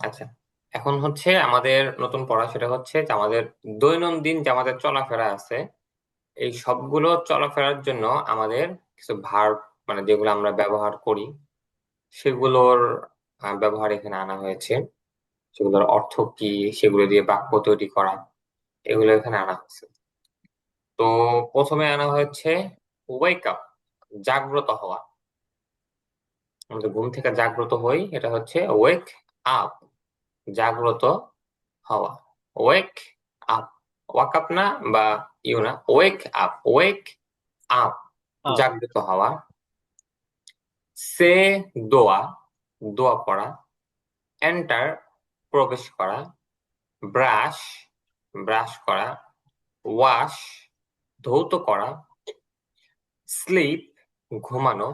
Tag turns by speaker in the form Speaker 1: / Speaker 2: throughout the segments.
Speaker 1: আচ্ছা, এখন হচ্ছে আমাদের নতুন পড়া, সেটা হচ্ছে যে আমাদের দৈনন্দিন যে আমাদের চলাফেরা আছে, এই সবগুলো চলাফেরার জন্য আমাদের কিছু ভার্ব, মানে যেগুলো আমরা ব্যবহার করি, সেগুলোর ব্যবহার এখানে আনা হয়েছে। সেগুলোর অর্থ কি, সেগুলো দিয়ে বাক্য তৈরি করা, এগুলো এখানে আনা হয়েছে। তো প্রথমে আনা হয়েছে ওয়েক আপ, জাগ্রত হওয়া। আমাদের ঘুম থেকে জাগ্রত হই, এটা হচ্ছে ওয়েক আপ, জাগ্রত হওয়া। ওয়েক আপ, ওয়াক আপ না, বা ইউ না, wake up, wake up,
Speaker 2: up.
Speaker 1: জাগ্রত হওয়া। সে দোয়া, দোয়া পড়া। এন্টার, প্রবেশ করা। ব্রাশ, ব্রাশ করা। ওয়াশ, ধৌত করা। স্লিপ, ঘুমানো।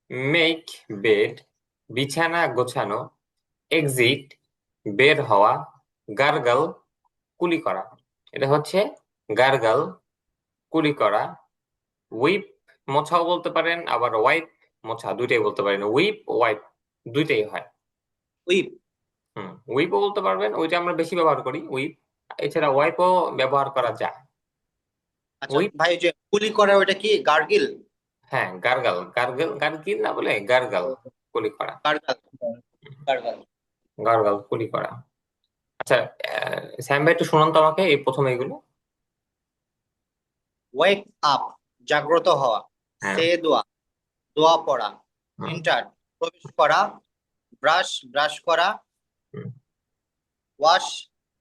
Speaker 1: মেক বেড, বিছানা গোছানো। এক্সিট, বের হওয়া। গার্গল, কুলি করা। এটা হচ্ছে গার্গল, কুলি করা। উইপ, মোছাও বলতে পারেন, আবার ওয়াইপ, মোছা, দুইটাই বলতে পারেন। উইপ, ওয়াইপ, দুইটাই হয়।
Speaker 2: উইপ।
Speaker 1: উইপও বলতে পারবেন, ওইটা আমরা বেশি ব্যবহার করি, উইপ। এছাড়া ওয়াইপও ব্যবহার করা যায়।
Speaker 2: আচ্ছা
Speaker 1: উইপ,
Speaker 2: ভাই, ওই যে কুলি করা ওটা কি গার্গিল?
Speaker 1: হ্যাঁ, গার্গল, গার্গল, গার্গিল না বলে গার্গল, কুলি করা।
Speaker 2: গার্গল। গার্গল।
Speaker 1: গার্গল, কুলি করা। আচ্ছা, স্যাম ভাই একটু শুনুন তো আমাকে এই প্রথম এইগুলো।
Speaker 2: ওয়েক আপ, জাগ্রত হওয়া।
Speaker 1: হ্যাঁ।
Speaker 2: সে দোয়া, দোয়া পড়া।
Speaker 1: হুম,
Speaker 2: এন্টার, প্রবেশ করা। ব্রাশ, ব্রাশ করা।
Speaker 1: হুম,
Speaker 2: ওয়াশ,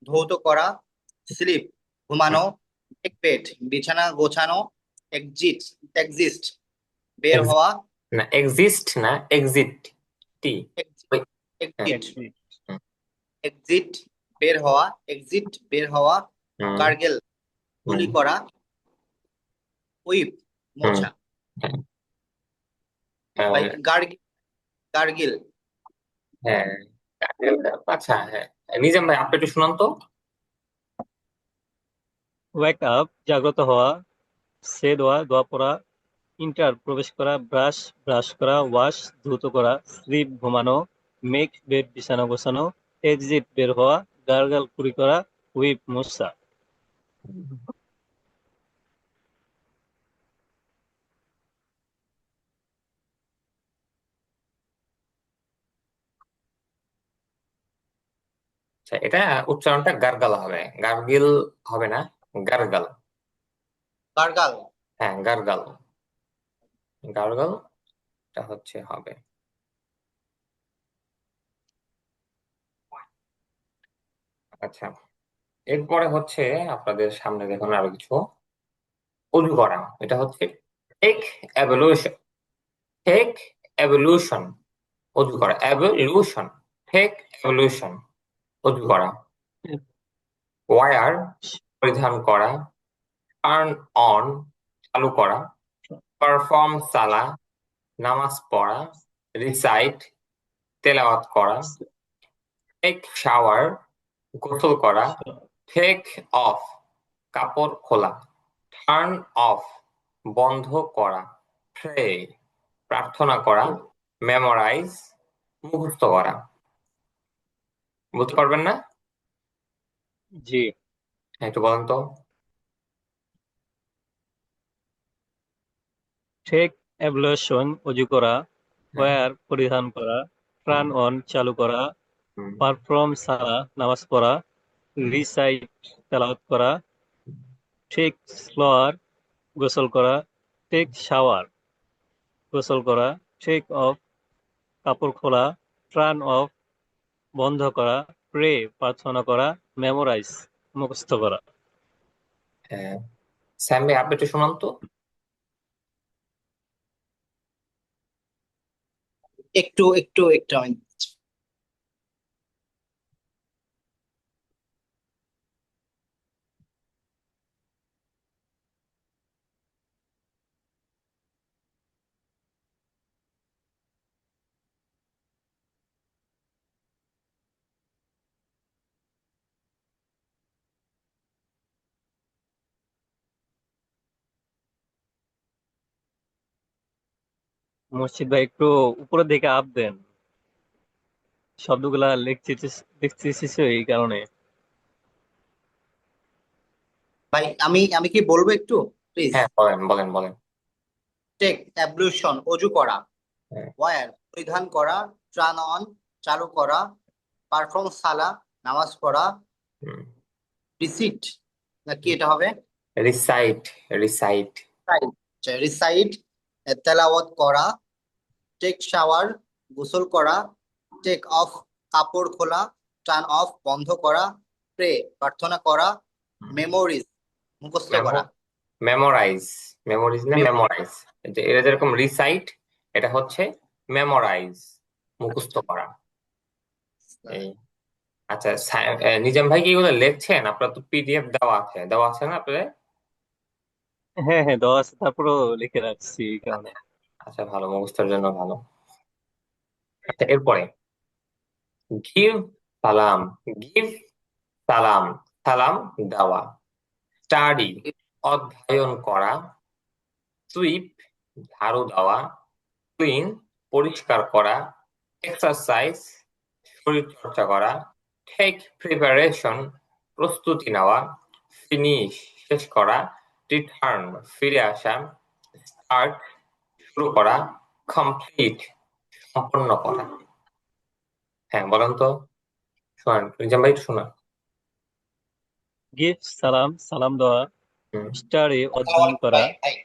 Speaker 2: ধৌত করা। স্লিপ,
Speaker 1: হুম।
Speaker 2: ঘুমানো। মেক বেড, বিছানা গোছানো। এক্সিট, এক্সিস্ট, বের
Speaker 1: Ex-
Speaker 2: হওয়া।
Speaker 1: না, এক্সিস্ট না, এক্সিট, টি। ওই, হ্যাঁ।
Speaker 2: এক্সিট,
Speaker 1: হুম,
Speaker 2: এক্সিট, বের হওয়া। এক্সিট, বের হওয়া।
Speaker 1: হুম,
Speaker 2: গার্গেল,
Speaker 1: হুম,
Speaker 2: গুলি করা। উইপ,
Speaker 1: হুম,
Speaker 2: মোছা।
Speaker 1: হ্যাঁ।
Speaker 2: ভাই
Speaker 1: আহ,
Speaker 2: গার্গিল, গার্গিল।
Speaker 1: হ্যাঁ, আচ্ছা, হ্যাঁ। নিজাম ভাই, আপনি একটু শুনান তো।
Speaker 2: ওয়েক আপ, জাগ্রত হওয়া। সে দোয়া, দোয়া পড়া। ইন্টার, প্রবেশ করা। ব্রাশ, ব্রাশ করা। ওয়াশ, দ্রুত করা। স্লিপ, ঘুমানো। মেক বেড, বিছানা গোছানো। এক্সিট, বের হওয়া। গার্গল, কুড়ি করা। হুইপ, মোছা।
Speaker 1: আচ্ছা, এটা উচ্চারণটা গার্গাল হবে, গার্গিল হবে না, গার্গাল।
Speaker 2: গার্গাল।
Speaker 1: হ্যাঁ, গার্গাল, গার্গাল, এটা হচ্ছে হবে। আচ্ছা, এরপরে হচ্ছে আপনাদের সামনে দেখুন আরো কিছু। অজু করা, এটা হচ্ছে টেক এভলিউশন, টেক এভলিউশন, অজু করা, এভলিউশন, টেক এভলিউশন, অজু করা। ওয়ার, পরিধান করা। টার্ন অন, চালু করা। পারফর্ম, সালা, নামাজ পড়া। রিসাইট, তেলাওয়াত করা। টেক শাওয়ার, গোসল করা। টেক অফ, কাপড় খোলা। টার্ন অফ, বন্ধ করা। প্রে, প্রার্থনা করা। মেমোরাইজ, মুখস্থ করা। বলতে পারবেন না?
Speaker 2: জি।
Speaker 1: হ্যাঁ, একটু বলেন তো।
Speaker 2: টেক অ্যাবলেশন, অজু করা।
Speaker 1: হ্যাঁ।
Speaker 2: ওয়্যার, পরিধান করা।
Speaker 1: হুম,
Speaker 2: টার্ন অন, চালু করা।
Speaker 1: হুম,
Speaker 2: পারফর্ম, সালা, নামাজ পড়া। রিসাইট, তেলাওয়াত করা। টেক স্লোয়ার, গোসল করা। টেক শাওয়ার, গোসল করা। টেক অফ, কাপড় খোলা। টার্ন অফ, বন্ধ করা। প্রে, প্রার্থনা করা। মেমোরাইজ, মুখস্থ করা।
Speaker 1: হ্যাঁ। স্যাম ভাই, আপনি একটু শোনান তো।
Speaker 2: একটু একটু একটু আমি মসজিদ ভাই একটু উপরের দিকে আপ দেন। শব্দগুলা লিখতেছিস এই কারণে।
Speaker 3: ভাই আমি আমি কি বলবো একটু, প্লিজ?
Speaker 1: হ্যাঁ, বলেন বলেন বলেন।
Speaker 3: টেক অ্যাবলুশন, অজু করা।
Speaker 1: হ্যাঁ।
Speaker 3: ওয়্যার, পরিধান করা। ট্রান অন, চালু করা। পারফর্ম, সালা, নামাজ পড়া। রিসিট, নাকি এটা হবে?
Speaker 1: Recite, recite.
Speaker 3: রিসাইট, তেলাওয়াত করা। টেক শাওয়ার, গোসল করা। টেক অফ, কাপড় খোলা। টার্ন অফ, বন্ধ করা। প্রে, প্রার্থনা করা। মেমোরিজ, মুখস্থ করা।
Speaker 1: মেমোরাইজ, মেমোরিজ না মেমোরাইজ। এটা যেরকম রিসাইট, এটা হচ্ছে মেমোরাইজ, মুখস্থ করা। এই, আচ্ছা, নিজাম ভাই কি এগুলো লিখছেন? আপনার তো পিডিএফ দেওয়া আছে না আপনাদের?
Speaker 2: হ্যাঁ হ্যাঁ, দেওয়া আছে, তারপরেও লিখে রাখছি এই কারণে।
Speaker 1: আচ্ছা, ভালো, মুখস্থের জন্য ভালো। আচ্ছা, এরপরে গিভ সালাম, গিভ সালাম, সালাম দেওয়া। স্টাডি, অধ্যয়ন করা। সুইপ, ঝাড়ু দেওয়া। ক্লিন, পরিষ্কার করা। এক্সারসাইজ, শরীর চর্চা করা। টেক প্রিপারেশন, প্রস্তুতি নেওয়া। ফিনিশ, শেষ করা। রিটার্ন, ফিরে আসা। স্টার্ট, শুরু করা। কমপ্লিট, সম্পন্ন করা। হ্যাঁ, বলেন তো, শোনান নিজাম ভাই, একটু শোনান।
Speaker 2: গিভ সালাম, সালাম দেওয়া।
Speaker 1: হুম।
Speaker 2: স্টাডি, অধ্যয়ন করা।
Speaker 3: ভাই ভাই,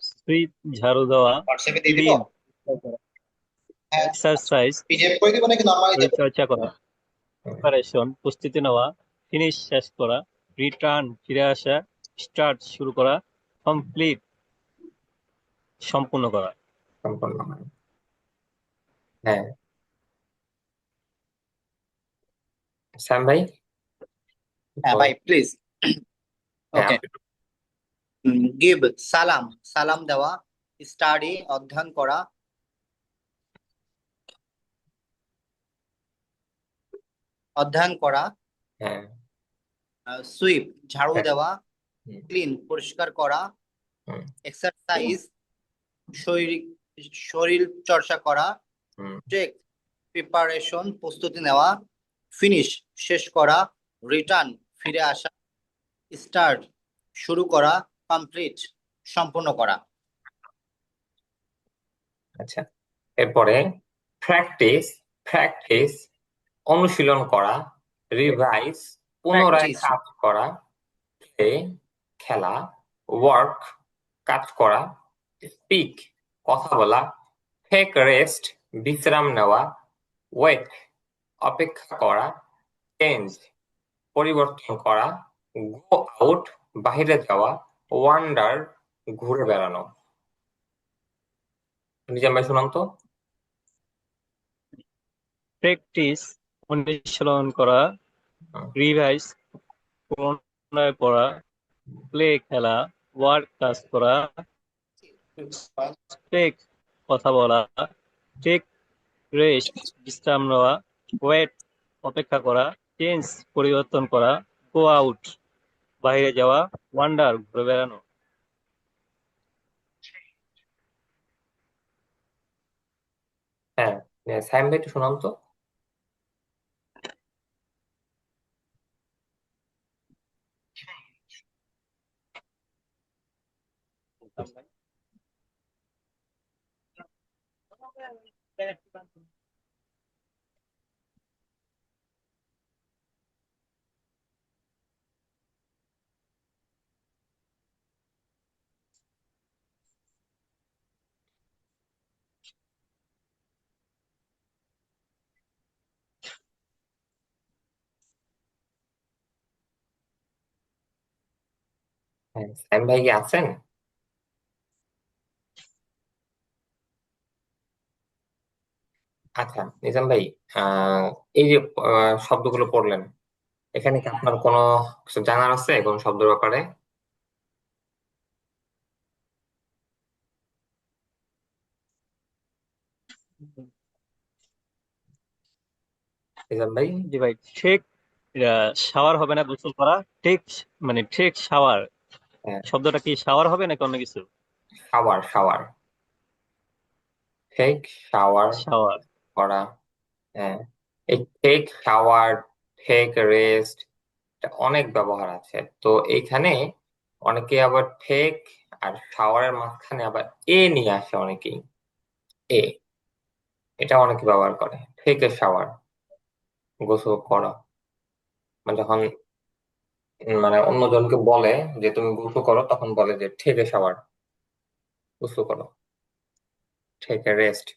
Speaker 2: সুইপ, ঝাড়ু দেওয়া।
Speaker 3: হোয়াটসঅ্যাপে দিয়ে দিব।
Speaker 2: ক্লিন,
Speaker 3: হ্যাঁ,
Speaker 2: এক্সারসাইজ,
Speaker 3: পিডিএফ করে দিব নাকি নরমালি
Speaker 2: শরীর
Speaker 3: দেবো?
Speaker 2: চর্চা করা।
Speaker 1: হুম।
Speaker 2: প্রিপারেশন, প্রস্তুতি নেওয়া। ফিনিশ, শেষ করা। রিটার্ন, ফিরে আসা। স্টার্ট, শুরু করা। কমপ্লিট, সম্পূর্ণ করা।
Speaker 1: সম্পন্ন করা। হ্যাঁ, শ্যাম ভাই
Speaker 3: হ্যাঁ ভাই,
Speaker 1: বলেন।
Speaker 3: প্লিজ।
Speaker 1: হ্যাঁ,
Speaker 3: ওকে। গিভ, সালাম, সালাম দেওয়া। স্টাডি, অধ্যয়ন করা। অধ্যয়ন করা।
Speaker 1: হ্যাঁ।
Speaker 3: সুইপ, ঝাড়ু
Speaker 1: হ্যাঁ।
Speaker 3: দেওয়া।
Speaker 1: হুম।
Speaker 3: ক্লিন, পরিষ্কার করা।
Speaker 1: হুম।
Speaker 3: এক্সারসাইজ, শরীর শরীর চর্চা করা।
Speaker 1: হুম।
Speaker 3: টেক প্রিপারেশন, প্রস্তুতি নেওয়া। ফিনিশ, শেষ করা। রিটার্ন, ফিরে আসা। স্টার্ট, শুরু করা। কমপ্লিট, সম্পূর্ণ করা।
Speaker 1: আচ্ছা, এরপরে প্র্যাকটিস, প্র্যাকটিস, অনুশীলন করা। রিভাইজ, পুনরায়
Speaker 3: প্র্যাকটিস।
Speaker 1: কাজ করা। প্লে, খেলা। ওয়ার্ক, কাজ করা। স্পিক, কথা বলা। টেক রেস্ট, বিশ্রাম নেওয়া। ওয়েট, অপেক্ষা করা। চেঞ্জ, পরিবর্তন করা। গো আউট, বাইরে যাওয়া। ওয়ান্ডার, ঘুরে বেড়ানো। নিজাম ভাই, শুনান তো।
Speaker 2: প্র্যাকটিস, অনুশীলন করা।
Speaker 1: হুম।
Speaker 2: রিভাইজ, পুনরায় পড়া। প্লে, খেলা। ওয়ার্ক, কাজ করা। স্পিক, কথা বলা। টেক রেস্ট, বিশ্রাম নেওয়া। ওয়েট, অপেক্ষা করা। চেঞ্জ, পরিবর্তন করা। গো আউট, বাইরে যাওয়া। ওয়ান্ডার, ঘুরে বেড়ানো।
Speaker 1: হ্যাঁ, সাইম ভাই, একটু শুনান তো। হ্যাঁ, সাইম ভাই কি আছেন? আচ্ছা, নিজাম ভাই, আহ এই যে শব্দগুলো পড়লেন, এখানে কি আপনার কোনো কিছু জানার আছে কোন শব্দের ব্যাপারে? নিজাম ভাই।
Speaker 2: জি ভাই, ঠিক। শাওয়ার হবে না, গোসল করা। ঠিক, মানে ঠিক শাওয়ার
Speaker 1: হ্যাঁ,
Speaker 2: শব্দটা কি শাওয়ার হবে নাকি অন্য কিছু?
Speaker 1: Shower, shower. Take shower
Speaker 2: shower.
Speaker 1: করা। হ্যাঁ, এই টেক শাওয়ার, টেক রেস্ট, অনেক ব্যবহার আছে। তো এইখানে অনেকে আবার টেক আর শাওয়ারের মাঝখানে আবার এ নিয়ে আসে অনেকেই। এ, এটা অনেকে ব্যবহার করে। টেক এ শাওয়ার, গোসল করা, মানে যখন মানে অন্যজনকে বলে যে তুমি গোসল করো, তখন বলে যে টেক এ শাওয়ার, গোসল করো। Take a rest,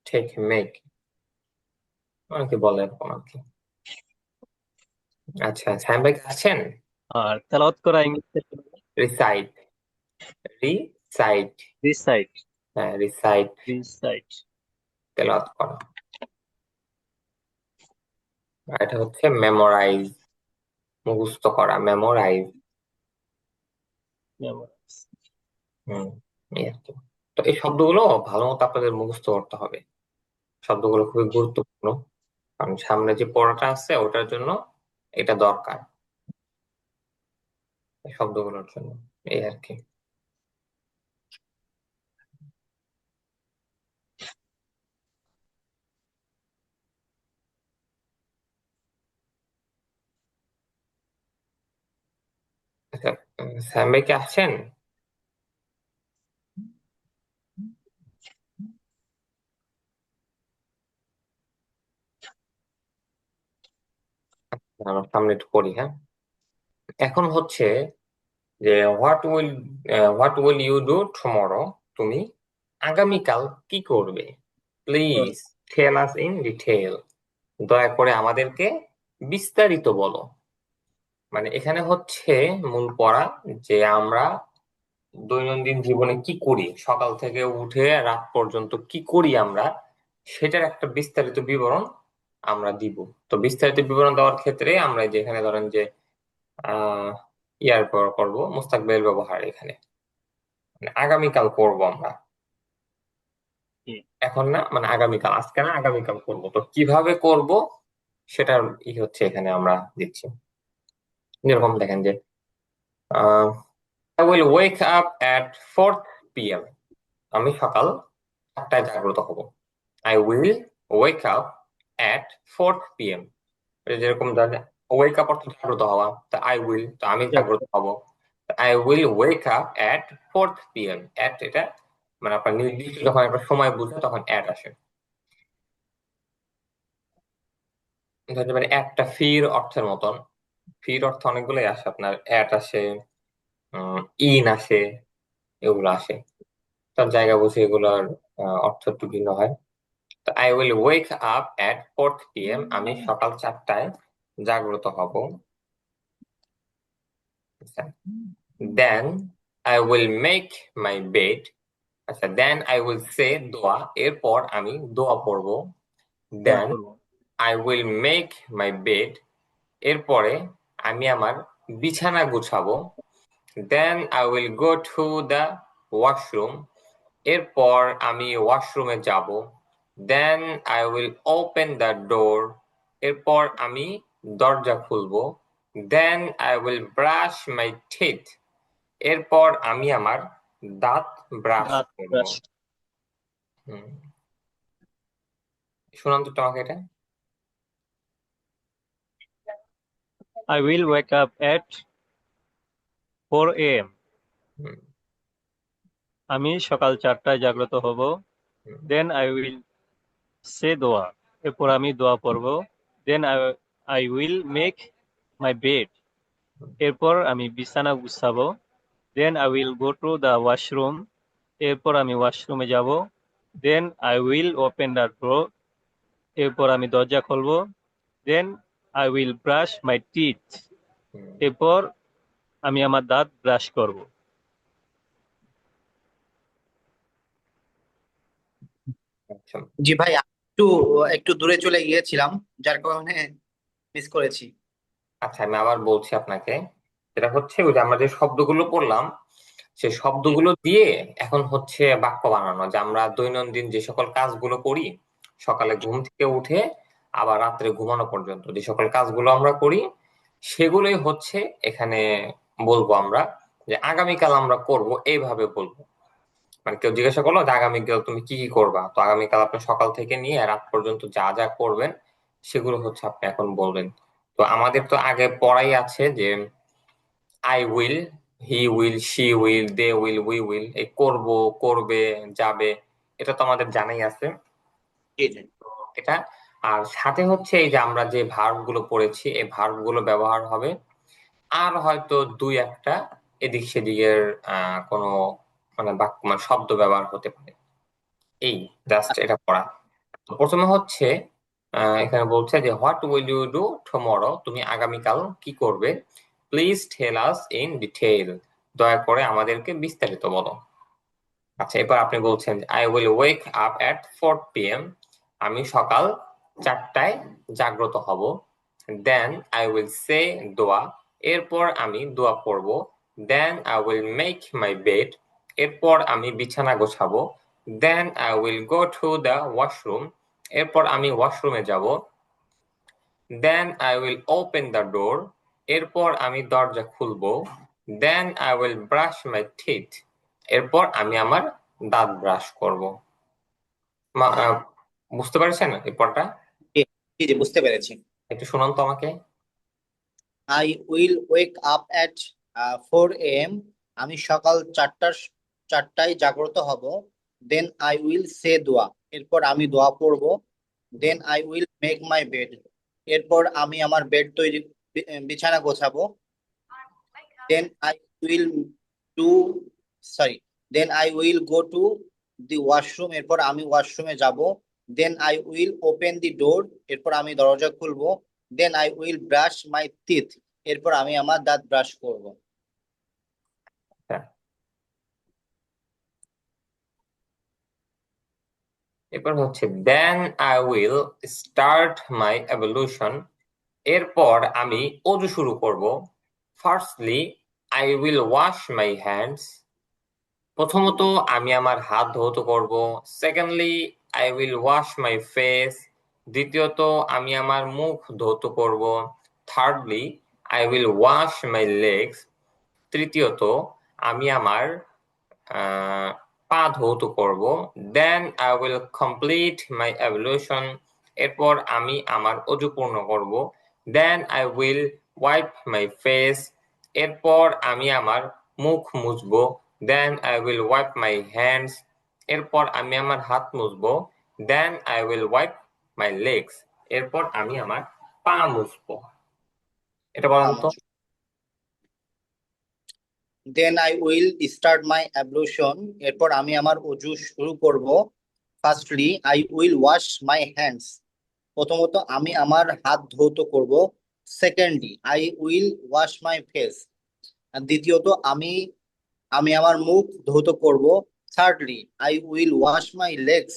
Speaker 1: take a make, অনেকে বলে এরকম আর কি। আচ্ছা, সাইম ভাই আছেন?
Speaker 2: আর তেলাওয়াত করা ইংলিশে
Speaker 1: রিসাইট, রিসাইট,
Speaker 2: রিসাইট।
Speaker 1: হ্যাঁ রিসাইট,
Speaker 2: রিসাইট।
Speaker 1: তেলাওয়াত করা। আর এটা হচ্ছে মেমোরাইজ, মুখস্থ করা, মেমোরাইজ। হুম, এই আর কি। তো এই শব্দগুলো ভালো মতো আপনাদের মুখস্থ করতে হবে। শব্দগুলো খুবই গুরুত্বপূর্ণ, কারণ সামনে যে পড়াটা আছে ওটার জন্য এটা দরকার, এই শব্দগুলোর জন্য। এই আর কি। আচ্ছা, সাইম ভাই কি আসছেন? আমার সামনে একটু পড়ি, হ্যাঁ। এখন হচ্ছে যে what will you do tomorrow, তুমি আগামীকাল কি করবে? Please tell us in detail, দয়া করে আমাদেরকে বিস্তারিত বলো। মানে এখানে হচ্ছে মূল পড়া যে আমরা দৈনন্দিন জীবনে কি করি, সকাল থেকে উঠে রাত পর্যন্ত কি করি আমরা, সেটার একটা বিস্তারিত বিবরণ আমরা দিব। তো বিস্তারিত বিবরণ দেওয়ার ক্ষেত্রে আমরা যেখানে ধরেন যে আহ ইয়ার পর করবো মুস্তাকবিল ব্যবহার এখানে, মানে আগামীকাল করব আমরা, এখন না, মানে আগামীকাল, আজকে না আগামীকাল করব। তো কিভাবে করব সেটার হচ্ছে এখানে আমরা দিচ্ছি। যেরকম দেখেন যে I will wake up at 4 p.m, আমি সকাল 4টায় জাগ্রত হব। I will wake up at 4 p.m, যেরকম ওয়েক আপ অর্থ জাগ্রত হওয়া, তা আই উইল, তো আমি জাগ্রত হব। I will wake up at 4 p.m, at এটা মানে আপনার নির্দিষ্ট যখন একটা সময় বুঝে তখন অ্যাট আসে। ধরতে পারি একটা ফির অর্থের মতন, ফির অর্থ অনেকগুলোই আসে, আপনার অ্যাট আসে, ইন আসে, এগুলো আসে। তার জায়গা বুঝে এগুলোর অর্থ একটু ভিন্ন হয়। তো I will wake up at 4 p.m, আমি সকাল 4টায় জাগ্রত হব। Then I will make my bed, আচ্ছা দেন আই উইল সে দোয়া, এরপর আমি দোয়া পড়ব।
Speaker 2: দোয়া
Speaker 1: দেন
Speaker 2: করব।
Speaker 1: I will make my bed, এরপরে আমি আমার বিছানা গুছাবো। Then I will go to the washroom, এরপর আমি ওয়াশরুমে যাব। Then I will open the door, এরপর আমি দরজা খুলবো। Then I will brush my teeth, এরপর আমি আমার দাঁত ব্রাশ
Speaker 2: দাঁত
Speaker 1: করব।
Speaker 2: ব্রাশ।
Speaker 1: হুম, শুনান তো তোমাকে এটা।
Speaker 2: I will wake up at 4 a.m.
Speaker 1: হুম,
Speaker 2: আমি সকাল 4টায় জাগ্রত হব।
Speaker 1: হুম,
Speaker 2: দেন আই উইল সে দোয়া, এরপর আমি দোয়া পড়ব। Then I will make my bed, এরপর আমি বিছানা গুছাবো। Then I will go to the washroom, এরপর আমি ওয়াশরুমে যাব। Then I will open the door, এরপর আমি দরজা খুলবো। Then I will brush my teeth,
Speaker 1: hmm.
Speaker 2: এরপর আমি আমার দাঁত ব্রাশ করব।
Speaker 1: আচ্ছা,
Speaker 3: জি ভাই, আমি একটু একটু দূরে চলে গিয়েছিলাম, যার কারণে মিস করেছি।
Speaker 1: আচ্ছা আমি আবার বলছি আপনাকে, সেটা হচ্ছে ওই যে আমরা যে শব্দগুলো পড়লাম, সেই শব্দগুলো দিয়ে এখন হচ্ছে বাক্য বানানো, যে আমরা দৈনন্দিন যে সকল কাজগুলো করি, সকালে ঘুম থেকে উঠে আবার রাত্রে ঘুমানো পর্যন্ত যে সকল কাজগুলো আমরা করি, সেগুলোই হচ্ছে এখানে বলবো আমরা, যে আগামীকাল আমরা করব এইভাবে বলবো। মানে কেউ জিজ্ঞাসা করলো যে আগামীকাল তুমি কি কি করবা, তো আগামীকাল আপনি সকাল থেকে নিয়ে রাত পর্যন্ত যা যা করবেন সেগুলো হচ্ছে আপনি এখন বলবেন। তো আমাদের তো আগে পড়াই আছে যে I will, he will, she will, they will, we will, এই করব, করবে, যাবে, এটা তো আমাদের জানাই আছে।
Speaker 3: জি জি।
Speaker 1: এটা আর সাথে হচ্ছে এই যে আমরা যে ভার্ব গুলো পড়েছি এই ভার্ব গুলো ব্যবহার হবে, আর হয়তো দুই একটা এদিক সেদিকের কোনো মানে বাক্য মানে শব্দ ব্যবহার হতে পারে। এই জাস্ট এটা পড়া। তো প্রথমে হচ্ছে এখানে বলছে যে what will you do tomorrow, তুমি আগামীকাল কি করবে। Please tell us in detail, দয়া করে আমাদেরকে বিস্তারিত বলো। আচ্ছা, এবার আপনি বলছেন I will wake up at 4 p.m, আমি সকাল 4টায় জাগ্রত হব। দেন আই উইল সে দোয়া, এরপর আমি দোয়া পড়ব। Then I will make my bed, এরপর আমি বিছানা গোছাবো। Then I will go to the washroom, এরপর আমি ওয়াশরুমে যাব। Then I will open the door, এরপর আমি দরজা খুলবো। Then I will brush my teeth, এরপর আমি আমার দাঁত ব্রাশ করব। মা- আহ, বুঝতে পারছেন এরপরটা?
Speaker 3: জি জি জি, বুঝতে পেরেছি।
Speaker 1: একটু শুনুন তো আমাকে।
Speaker 3: I will wake up at 4 a.m, আমি সকাল 4টায় জাগ্রত হব। দেন আই উইল সে দোয়া, এরপর আমি দোয়া পড়ব। Then I will make my bed, এরপর আমি আমার বেড তৈরি বিছানা গোছাবো। Then I will to sorry then I will go to the washroom, এরপর আমি ওয়াশরুমে যাব। Then I will open the door, এরপর আমি দরজা খুলবো। Then I will brush my teeth, এরপর আমি আমার দাঁত ব্রাশ করব।
Speaker 1: হ্যাঁ, এরপর হচ্ছে then I will start my ablution, এরপর আমি অজু শুরু করব। Firstly I will wash my hands, প্রথমত আমি আমার হাত ধৌত করব। Secondly I will wash my face, দ্বিতীয়ত আমি আমার মুখ ধৌত করব। Thirdly I will wash my legs, তৃতীয়ত আমি আমার আহ, পা ধৌত করব। Then I will complete my ablution, এরপর আমি আমার অজু পূর্ণ করব। Then I will wipe my face, এরপর আমি আমার মুখ মুছবো। Then I will wipe my hands, এরপর আমি আমার হাত মুছবো। Then I will wipe my legs, এরপর আমি আমার পা মুছবো। এটা বলেন তো।
Speaker 3: Then I will start my ablution, এরপর আমি আমার অজু শুরু করব। Firstly I will wash my hands, প্রথমত আমি আমার হাত ধৌত করব। Secondly I will wash my face, দ্বিতীয়ত আমি আমি আমার মুখ ধৌত করব। Thirdly I will wash my legs,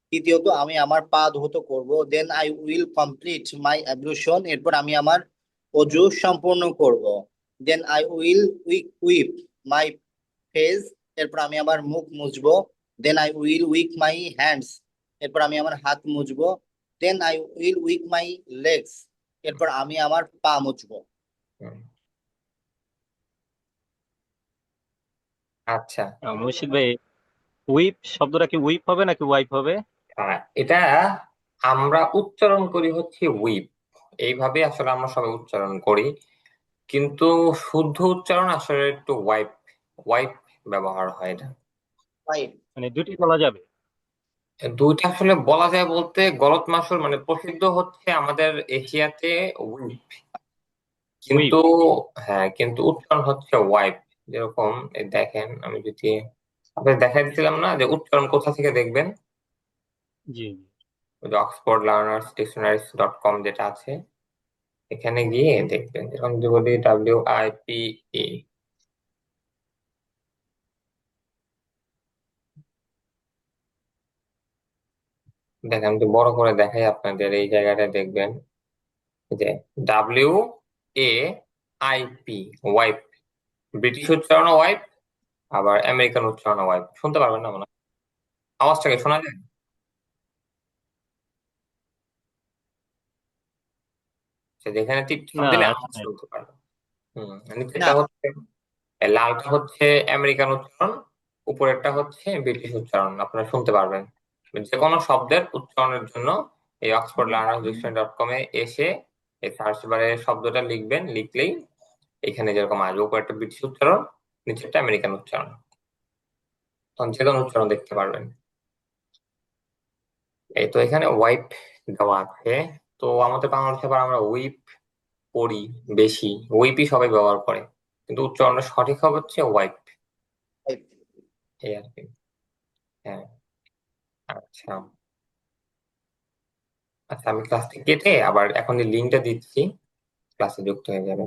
Speaker 3: তৃতীয়ত আমি আমার পা ধৌত করব। Then I will complete my ablution, এরপর আমি আমার অজু সম্পূর্ণ করব। Then I will wipe my face, এরপর আমি আমার মুখ মুছবো। Then I will wipe my hands, এরপর আমি আমার হাত মুছবো। Then I will wipe my legs, এরপর আমি আমার পা মুছবো।
Speaker 1: হুম, আচ্ছা।
Speaker 2: মুর্শিদ ভাই, উইপ শব্দটা কি উইপ হবে নাকি ওয়াইপ হবে?
Speaker 1: এটা আমরা উচ্চারণ করি হচ্ছে উইপ, এইভাবে আসলে আমরা সবাই উচ্চারণ করি, কিন্তু শুদ্ধ উচ্চারণ আসলে একটু ওয়াইপ, ওয়াইপ ব্যবহার হয় এটা।
Speaker 3: রাইট।
Speaker 2: মানে দুটি বলা যাবে?
Speaker 1: দুইটা আসলে বলা যায় বলতে গলত মাসুল মানে প্রসিদ্ধ হচ্ছে আমাদের এশিয়াতে উইপ,
Speaker 2: উইপ।
Speaker 1: কিন্তু হ্যাঁ কিন্তু উচ্চারণ হচ্ছে ওয়াইপ। যেরকম এই দেখেন, আমি যদি আপনাকে দেখাই দিছিলাম না যে উচ্চারণ কোথা থেকে দেখবেন,
Speaker 2: জি।
Speaker 1: ওই যে অক্সফোর্ড লার্নার্স ডিকশনারিজ.com যেটা আছে, এখানে গিয়ে দেখবেন। যেরকম যদি বলি WIPE, দেখেন আমি তো বড় করে দেখাই আপনাদের, এই জায়গাটা দেখবেন যে WAIP, ওয়াইপ। ব্রিটিশ উচ্চারণ ওয়াইপ, আবার আমেরিকান উচ্চারণ ওয়াইপ। শুনতে পারবেন না মনে হয়? আওয়াজটাকে শোনা যায়? সে যেখানে টিপ চাপ
Speaker 2: না,
Speaker 1: দিলে
Speaker 2: আসে
Speaker 1: আওয়াজ
Speaker 2: নাই।
Speaker 1: শুনতে পারবেন।
Speaker 3: না।
Speaker 1: নিচেরটা হচ্ছে লালটা হচ্ছে আমেরিকান উচ্চারণ, উপরেরটা হচ্ছে ব্রিটিশ উচ্চারণ। আপনারা শুনতে পারবেন যে কোনো শব্দের উচ্চারণের জন্য এই oxfordlearnersdictionary.com-এ এসে এই সার্চ বারে শব্দটা লিখবেন, লিখলেই এখানে যেরকম আসবে, উপরে একটা ব্রিটিশ উচ্চারণ, নিচেরটা আমেরিকান উচ্চারণ, তখন যে কোনো উচ্চারণ দেখতে পারবেন। এই তো এখানে ওয়াইপ দেওয়া আছে। তো আমাদের বাংলাদেশে আবার আমরা উইপ পড়ি বেশি, উইপই সবাই ব্যবহার করে, কিন্তু উচ্চারণটা সঠিক হবে হচ্ছে ওয়াইপ, এই আর কি। হ্যাঁ, আচ্ছা আচ্ছা, আমি ক্লাস থেকে কেটে আবার এখন লিঙ্কটা দিচ্ছি, ক্লাসে যুক্ত হয়ে যাবে।